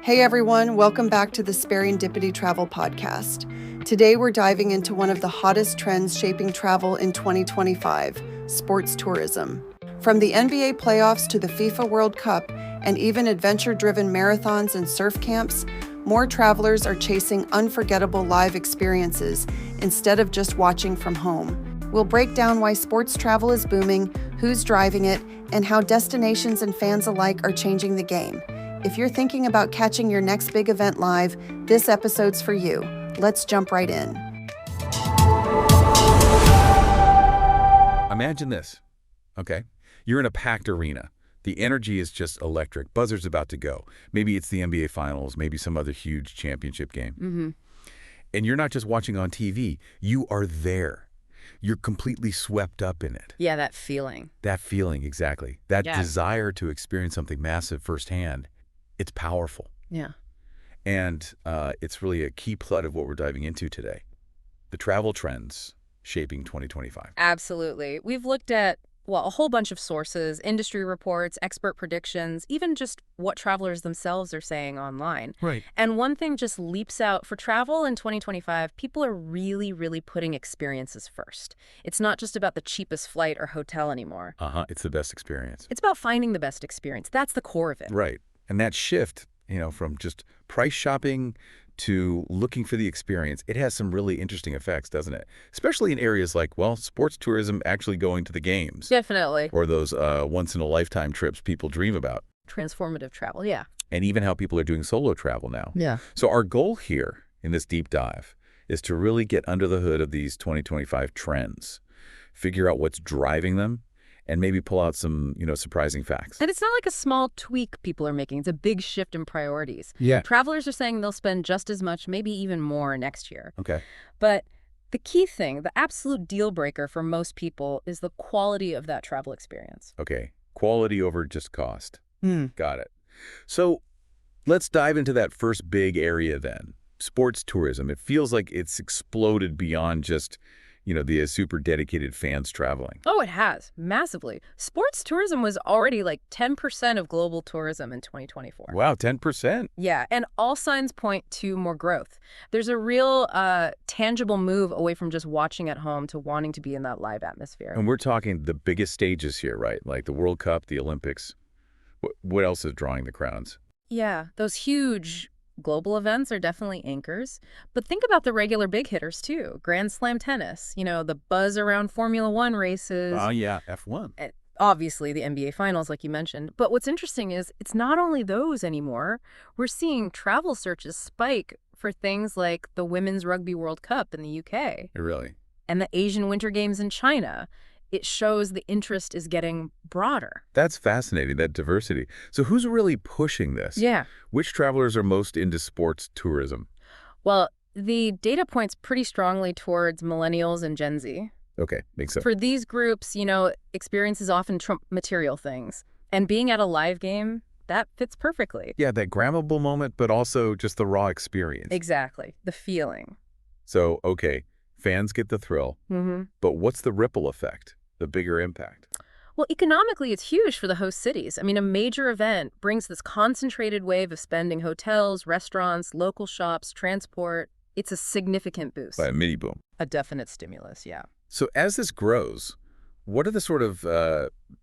Hey everyone, welcome back to the SperryNdipity Travel podcast. Today we're diving into one of the hottest trends shaping travel in 2025, sports tourism. From the NBA playoffs to the FIFA World Cup and even adventure-driven marathons and surf camps, more travelers are chasing unforgettable live experiences instead of just watching from home. We'll break down why sports travel is booming, who's driving it, and how destinations and fans alike are changing the game. If you're thinking about catching your next big event live, this episode's for you. Let's jump right in. Imagine this, okay? You're in a packed arena. The energy is just electric. Buzzer's about to go. Maybe it's the NBA Finals, maybe some other huge championship game. And you're not just watching on TV. You are there. You're completely swept up in it. Yeah, that feeling. That feeling, exactly. That desire to experience something massive firsthand. It's powerful. Yeah. And it's really a key plot of what we're diving into today. The travel trends shaping 2025. Absolutely. We've looked at, a whole bunch of sources, industry reports, expert predictions, even just what travelers themselves are saying online. Right. And one thing just leaps out. For travel in 2025, people are really, really putting experiences first. It's not just about the cheapest flight or hotel anymore. It's the best experience. It's about finding the best experience. That's the core of it. Right. And that shift, from just price shopping to looking for the experience, it has some really interesting effects, doesn't it? Especially in areas like, sports tourism, actually going to the games. Definitely. Or those once-in-a-lifetime trips people dream about. Transformative travel, yeah. And even how people are doing solo travel now. Yeah. So our goal here in this deep dive is to really get under the hood of these 2025 trends, figure out what's driving them, and maybe pull out some, surprising facts. And it's not like a small tweak people are making. It's a big shift in priorities. Yeah. Travelers are saying they'll spend just as much, maybe even more next year. Okay. But the key thing, the absolute deal breaker for most people is the quality of that travel experience. Okay. Quality over just cost. Got it. So let's dive into that first big area then. Sports tourism. It feels like it's exploded beyond just the super dedicated fans traveling. Oh, it has. Massively. Sports tourism was already like 10% of global tourism in 2024. Wow, 10%? Yeah, and all signs point to more growth. There's a real tangible move away from just watching at home to wanting to be in that live atmosphere. And we're talking the biggest stages here, right? Like the World Cup, the Olympics. What else is drawing the crowds? Yeah, those huge global events are definitely anchors, but think about the regular big hitters too. Grand Slam tennis, the buzz around Formula One races. Oh, yeah, F1. And obviously the NBA Finals, like you mentioned. But what's interesting is it's not only those anymore. We're seeing travel searches spike for things like the Women's Rugby World Cup in the UK. Really? And the Asian Winter Games in China. It shows the interest is getting broader. That's fascinating, that diversity. So who's really pushing this? Yeah. Which travelers are most into sports tourism? Well, the data points pretty strongly towards millennials and Gen Z. Okay, makes sense. For these groups, experiences often trump material things. And being at a live game, that fits perfectly. Yeah, that grabbable moment, but also just the raw experience. Exactly. The feeling. So, okay, fans get the thrill, but what's the ripple effect? The bigger impact? Well, economically, it's huge for the host cities. I mean, a major event brings this concentrated wave of spending: hotels, restaurants, local shops, transport. It's a significant boost. By a mini boom. A definite stimulus, yeah. So as this grows, what are the sort of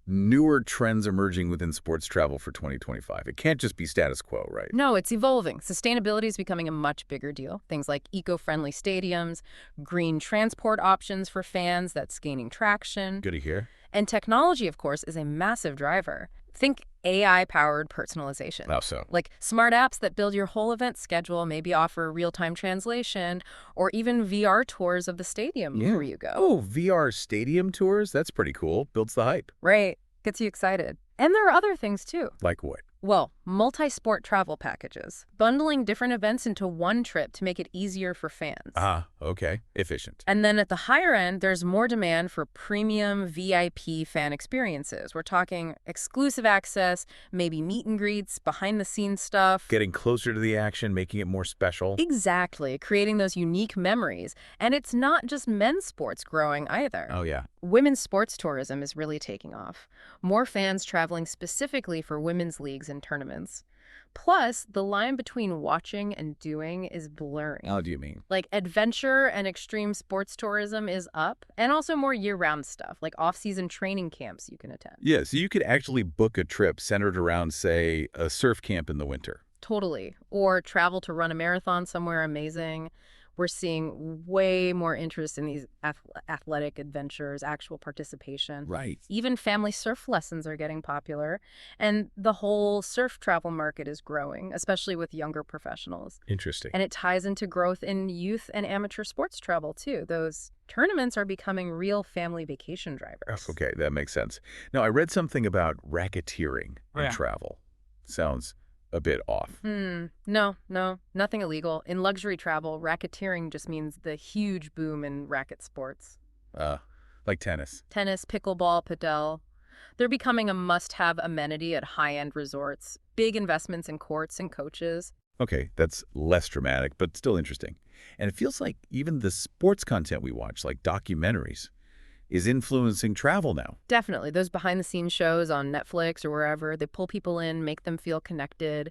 newer trends emerging within sports travel for 2025? It can't just be status quo, right? No, it's evolving. Sustainability is becoming a much bigger deal. Things like eco-friendly stadiums, green transport options for fans, that's gaining traction. Good to hear. And technology, of course, is a massive driver. Think AI-powered personalization. How so? Like smart apps that build your whole event schedule, maybe offer real-time translation, or even VR tours of the stadium where you go. Oh, VR stadium tours? That's pretty cool. Builds the hype. Right. Gets you excited. And there are other things, too. Like what? Well, multi-sport travel packages, bundling different events into one trip to make it easier for fans. Okay. Efficient. And then at the higher end, there's more demand for premium VIP fan experiences. We're talking exclusive access, maybe meet and greets, behind-the-scenes stuff. Getting closer to the action, making it more special. Exactly, creating those unique memories. And it's not just men's sports growing either. Oh, yeah. Women's sports tourism is really taking off. More fans traveling specifically for women's leagues and tournaments. Plus, the line between watching and doing is blurring. How do you mean? Like, adventure and extreme sports tourism is up, and also more year-round stuff, like off-season training camps you can attend. Yeah, so you could actually book a trip centered around, say, a surf camp in the winter. Totally. Or travel to run a marathon somewhere amazing. We're seeing way more interest in these athletic adventures, actual participation. Right. Even family surf lessons are getting popular, and the whole surf travel market is growing, especially with younger professionals. Interesting. And it ties into growth in youth and amateur sports travel, too. Those tournaments are becoming real family vacation drivers. Okay, that makes sense. Now, I read something about racketeering in travel. Sounds a bit off. No, nothing illegal. In luxury travel, racketeering just means the huge boom in racket sports. Like tennis. Tennis, pickleball, padel. They're becoming a must-have amenity at high-end resorts. Big investments in courts and coaches. Okay, that's less dramatic, but still interesting. And it feels like even the sports content we watch, like documentaries, is influencing travel now. Definitely. Those behind-the-scenes shows on Netflix or wherever, they pull people in, make them feel connected,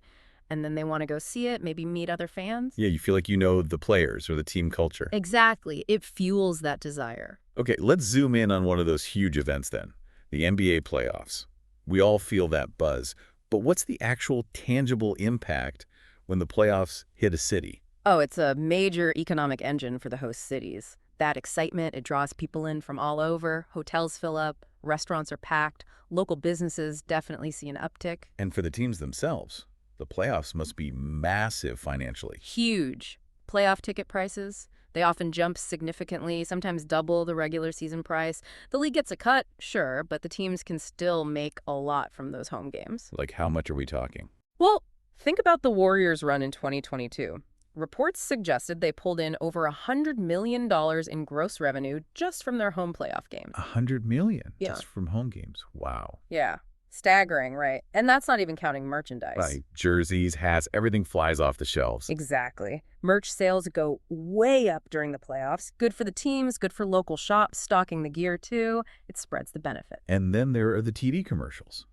and then they want to go see it, maybe meet other fans. Yeah, you feel like you know the players or the team culture. Exactly. It fuels that desire. Okay, let's zoom in on one of those huge events then, the NBA playoffs. We all feel that buzz, but what's the actual tangible impact when the playoffs hit a city? Oh, it's a major economic engine for the host cities. That excitement, it draws people in from all over. Hotels fill up, restaurants are packed, local businesses definitely see an uptick. And for the teams themselves, the playoffs must be massive financially. Huge. Playoff ticket prices, they often jump significantly, sometimes double the regular season price. The league gets a cut, sure, but the teams can still make a lot from those home games. Like, how much are we talking? Well, think about the Warriors' run in 2022. Reports suggested they pulled in over $100 million in gross revenue just from their home playoff games. $100 million Yeah. just from home games. Wow. Yeah. Staggering, right? And that's not even counting merchandise. Right. Jerseys, hats, everything flies off the shelves. Exactly. Merch sales go way up during the playoffs. Good for the teams, good for local shops stocking the gear too. It spreads the benefit. And then there are the TV commercials.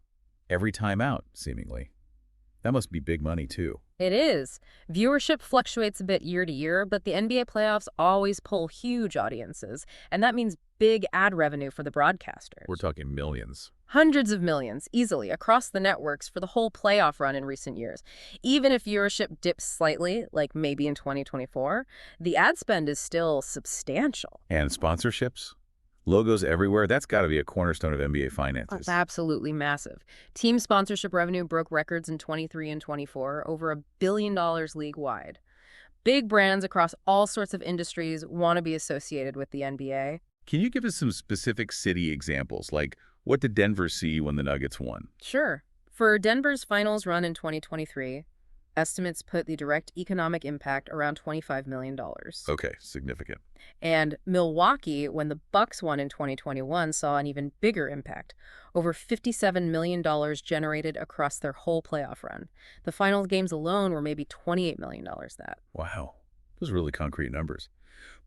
Every time out, seemingly. That must be big money, too. It is. Viewership fluctuates a bit year to year, but the NBA playoffs always pull huge audiences, and that means big ad revenue for the broadcasters. We're talking millions. Hundreds of millions, easily, across the networks for the whole playoff run in recent years. Even if viewership dips slightly, like maybe in 2024, the ad spend is still substantial. And sponsorships? Logos everywhere, that's got to be a cornerstone of NBA finances. It's absolutely massive. Team sponsorship revenue broke records in 23 and 24, over $1 billion league-wide. Big brands across all sorts of industries want to be associated with the NBA. Can you give us some specific city examples? Like, what did Denver see when the Nuggets won? Sure. For Denver's finals run in 2023, estimates put the direct economic impact around $25 million. Okay, significant. And Milwaukee, when the Bucks won in 2021, saw an even bigger impact. Over $57 million generated across their whole playoff run. The final games alone were maybe $28 million that. Wow, those are really concrete numbers.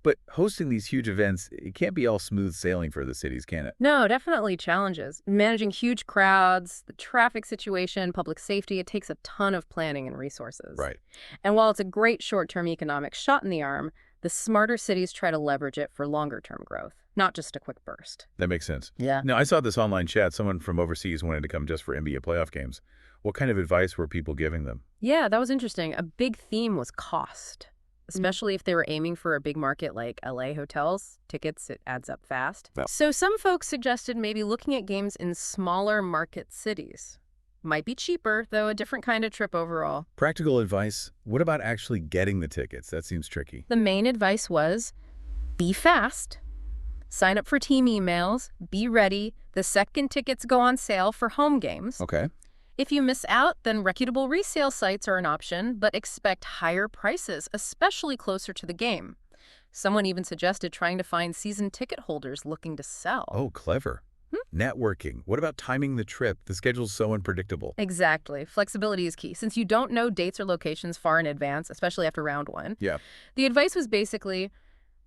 But hosting these huge events, it can't be all smooth sailing for the cities, can it? No, definitely challenges. Managing huge crowds, the traffic situation, public safety, it takes a ton of planning and resources. Right. And while it's a great short-term economic shot in the arm, the smarter cities try to leverage it for longer-term growth, not just a quick burst. That makes sense. Yeah. Now, I saw this online chat. Someone from overseas wanted to come just for NBA playoff games. What kind of advice were people giving them? Yeah, that was interesting. A big theme was cost, especially if they were aiming for a big market like LA hotels. Tickets, it adds up fast. Wow. So some folks suggested maybe looking at games in smaller market cities. Might be cheaper, though a different kind of trip overall. Practical advice, what about actually getting the tickets? That seems tricky. The main advice was, be fast. Sign up for team emails. Be ready. The second tickets go on sale for home games. Okay. If you miss out, then reputable resale sites are an option, but expect higher prices, especially closer to the game. Someone even suggested trying to find season ticket holders looking to sell. Oh, clever. Networking. What about timing the trip? The schedule's so unpredictable. Exactly. Flexibility is key. Since you don't know dates or locations far in advance, especially after round one, Yeah. the advice was basically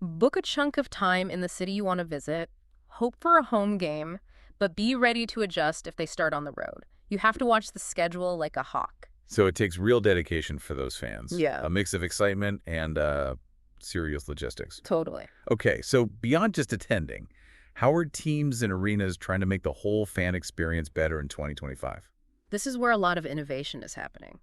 book a chunk of time in the city you want to visit, hope for a home game, but be ready to adjust if they start on the road. You have to watch the schedule like a hawk. So it takes real dedication for those fans. Yeah. A mix of excitement and serious logistics. Totally. Okay, so beyond just attending, how are teams and arenas trying to make the whole fan experience better in 2025? This is where a lot of innovation is happening.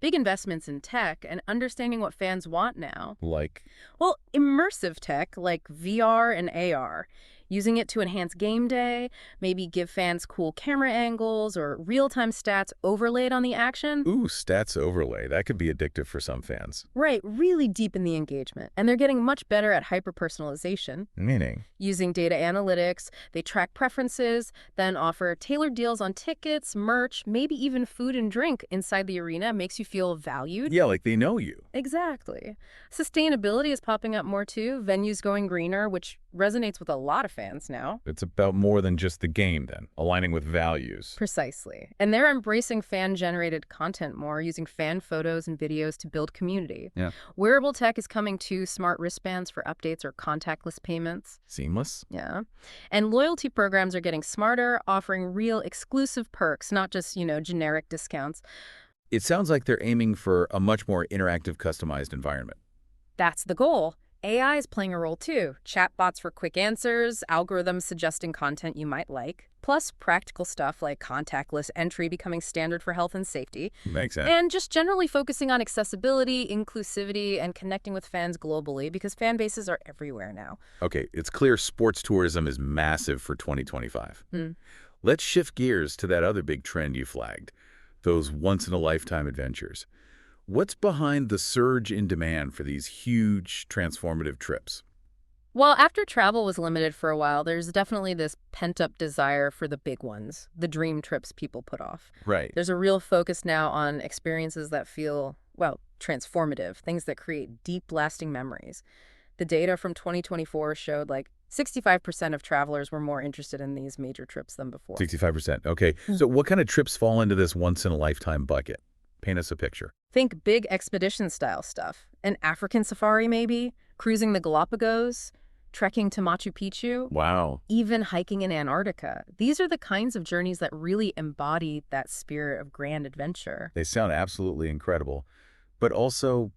Big investments in tech and understanding what fans want now. Like, Well, immersive tech like VR and AR, using it to enhance game day, maybe give fans cool camera angles or real-time stats overlaid on the action. ooh, stats overlay. That could be addictive for some fans. Right, really deepen the engagement. And they're getting much better at hyper-personalization. Meaning? Using data analytics, they track preferences, then offer tailored deals on tickets, merch, maybe even food and drink inside the arena makes you feel valued. Yeah, like they know you. Exactly. Sustainability is popping up more too, venues going greener, which resonates with a lot of fans now. It's about more than just the game, then, aligning with values. Precisely. And they're embracing fan-generated content more, using fan photos and videos to build community. Yeah. Wearable tech is coming too, smart wristbands for updates or contactless payments. Seamless? Yeah. And loyalty programs are getting smarter, offering real exclusive perks, not just, generic discounts. It sounds like they're aiming for a much more interactive, customized environment. That's the goal. AI is playing a role too. Chatbots for quick answers, algorithms suggesting content you might like, plus practical stuff like contactless entry becoming standard for health and safety. Makes sense. And just generally focusing on accessibility, inclusivity, and connecting with fans globally because fan bases are everywhere now. Okay, it's clear sports tourism is massive for 2025. Let's shift gears to that other big trend you flagged, those once-in-a-lifetime adventures. What's behind the surge in demand for these huge, transformative trips? Well, after travel was limited for a while, there's definitely this pent-up desire for the big ones, the dream trips people put off. Right. There's a real focus now on experiences that feel, well, transformative, things that create deep, lasting memories. The data from 2024 showed like 65% of travelers were more interested in these major trips than before. 65%. Okay. So what kind of trips fall into this once-in-a-lifetime bucket? Paint us a picture. Think big expedition-style stuff. An African safari, maybe, cruising the Galapagos, trekking to Machu Picchu, Wow. even hiking in Antarctica. These are the kinds of journeys that really embody that spirit of grand adventure. They sound absolutely incredible, but also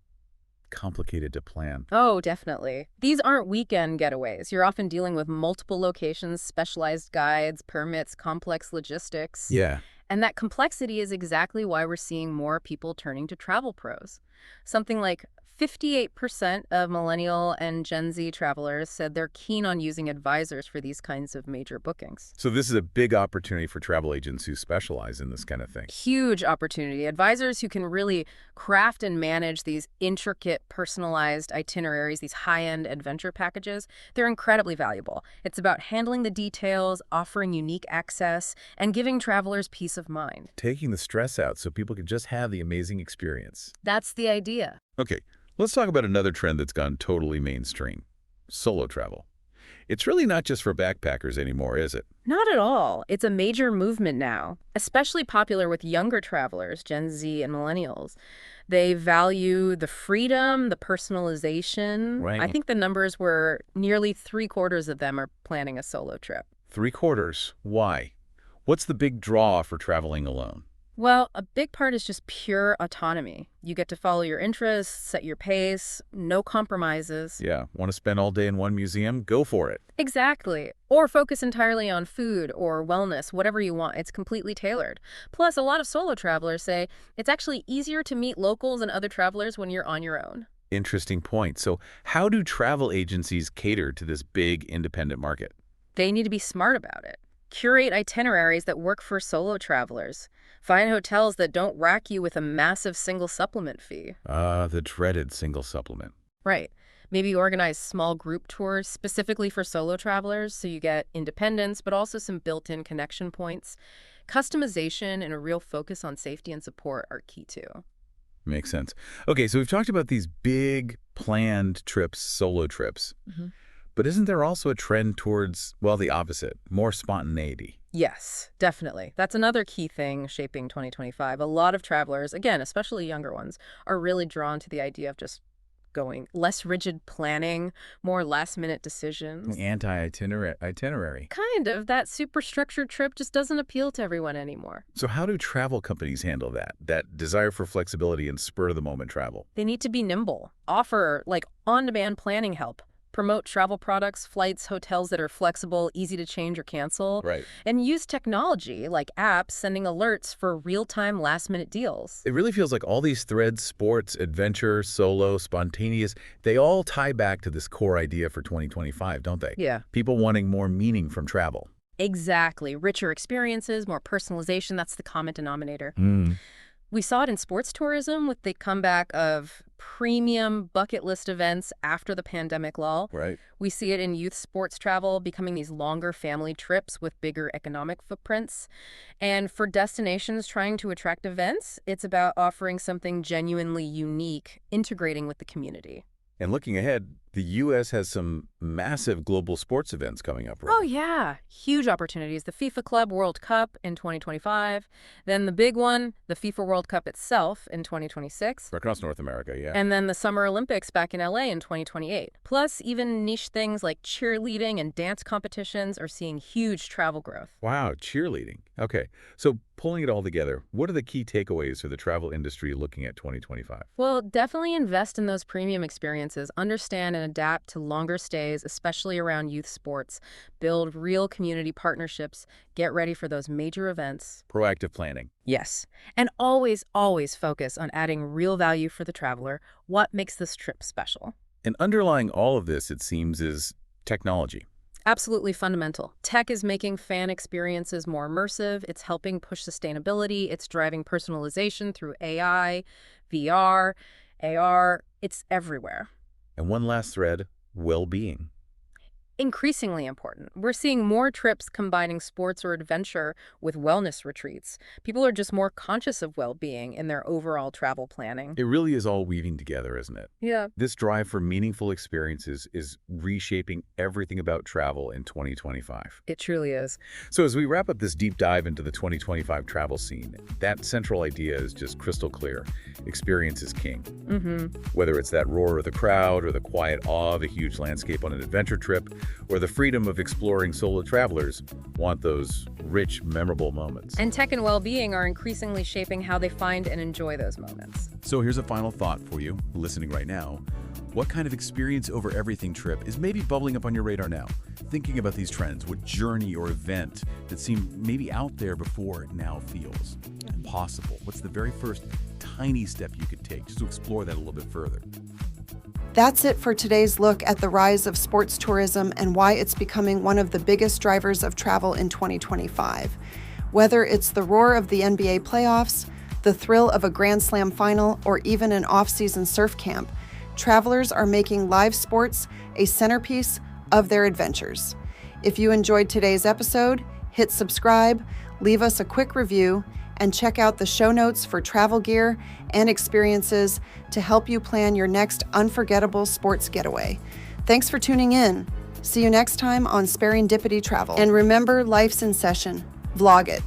complicated to plan. Oh, definitely. These aren't weekend getaways. You're often dealing with multiple locations, specialized guides, permits, complex logistics. Yeah. And that complexity is exactly why we're seeing more people turning to travel pros. Something like 58% of millennial and Gen Z travelers said they're keen on using advisors for these kinds of major bookings. So this is a big opportunity for travel agents who specialize in this kind of thing. Huge opportunity. Advisors who can really craft and manage these intricate, personalized itineraries, these high-end adventure packages, they're incredibly valuable. It's about handling the details, offering unique access, and giving travelers peace of mind. Taking the stress out so people can just have the amazing experience. That's the idea. Okay, let's talk about another trend that's gone totally mainstream. Solo travel. It's really not just for backpackers anymore, is it? Not at all. It's a major movement now, especially popular with younger travelers, Gen Z and millennials. They value the freedom, the personalization. Right. I think the numbers were nearly 3/4 of them are planning a solo trip. 3/4. Why? What's the big draw for traveling alone? Well, a big part is just pure autonomy. You get to follow your interests, set your pace, no compromises. Yeah, want to spend all day in one museum? Go for it. Exactly. Or focus entirely on food or wellness, whatever you want. It's completely tailored. Plus, a lot of solo travelers say it's actually easier to meet locals and other travelers when you're on your own. Interesting point. So how do travel agencies cater to this big independent market? They need to be smart about it. Curate itineraries that work for solo travelers. Find hotels that don't rack you with a massive single supplement fee. The dreaded single supplement. Right. Maybe organize small group tours specifically for solo travelers so you get independence, but also some built-in connection points. Customization and a real focus on safety and support are key too. Makes sense. Okay, so we've talked about these big planned trips, solo trips. But isn't there also a trend towards, well, the opposite, more spontaneity? Yes, definitely. That's another key thing shaping 2025. A lot of travelers, again, especially younger ones, are really drawn to the idea of just going. Less rigid planning, more last-minute decisions. Anti-itinerary. Kind of. That super structured trip just doesn't appeal to everyone anymore. So how do travel companies handle that desire for flexibility and spur-of-the-moment travel? They need to be nimble, offer on-demand planning help, promote travel products, flights, hotels that are flexible, easy to change or cancel, Right. and use technology like apps sending alerts for real-time last-minute deals. It really feels like all these threads, sports, adventure, solo, spontaneous, they all tie back to this core idea for 2025, don't they? Yeah. People wanting more meaning from travel. Exactly. Richer experiences, more personalization, that's the common denominator. We saw it in sports tourism with the comeback of premium bucket list events after the pandemic lull. Right. We see it in youth sports travel becoming these longer family trips with bigger economic footprints. And for destinations trying to attract events, it's about offering something genuinely unique, integrating with the community. And looking ahead, the U.S. has some massive global sports events coming up, right? Oh, yeah. Huge opportunities. The FIFA Club World Cup in 2025. Then the big one, the FIFA World Cup itself in 2026. Across North America, yeah. And then the Summer Olympics back in LA in 2028. Plus, even niche things like cheerleading and dance competitions are seeing huge travel growth. Wow, cheerleading. Okay, so pulling it all together, what are the key takeaways for the travel industry looking at 2025? Well, definitely invest in those premium experiences, understand and adapt to longer stays, especially around youth sports, build real community partnerships, get ready for those major events. Proactive planning. Yes, and always, always focus on adding real value for the traveler. What makes this trip special? And underlying all of this, it seems, is technology. Absolutely fundamental. Tech is making fan experiences more immersive. It's helping push sustainability. It's driving personalization through AI, VR, AR. It's everywhere. And one last thread, well-being. Increasingly important. We're seeing more trips combining sports or adventure with wellness retreats. People are just more conscious of well-being in their overall travel planning. It really is all weaving together, isn't it? Yeah. This drive for meaningful experiences is reshaping everything about travel in 2025. It truly is. So as we wrap up this deep dive into the 2025 travel scene, that central idea is just crystal clear. Experience is king. Whether it's that roar of the crowd or the quiet awe of a huge landscape on an adventure trip, or the freedom of exploring solo travelers want those rich, memorable moments. And tech and well-being are increasingly shaping how they find and enjoy those moments. So here's a final thought for you, listening right now. What kind of experience over everything trip is maybe bubbling up on your radar now? Thinking about these trends, what journey or event that seemed maybe out there before now feels possible? What's the very first tiny step you could take just to explore that a little bit further? That's it for today's look at the rise of sports tourism and why it's becoming one of the biggest drivers of travel in 2025. Whether it's the roar of the NBA playoffs, the thrill of a Grand Slam final, or even an off-season surf camp, travelers are making live sports a centerpiece of their adventures. If you enjoyed today's episode, hit subscribe, leave us a quick review, and check out the show notes for travel gear and experiences to help you plan your next unforgettable sports getaway. Thanks for tuning in. See you next time on SperryNdipity Travel. And remember, life's in session. Vlog it.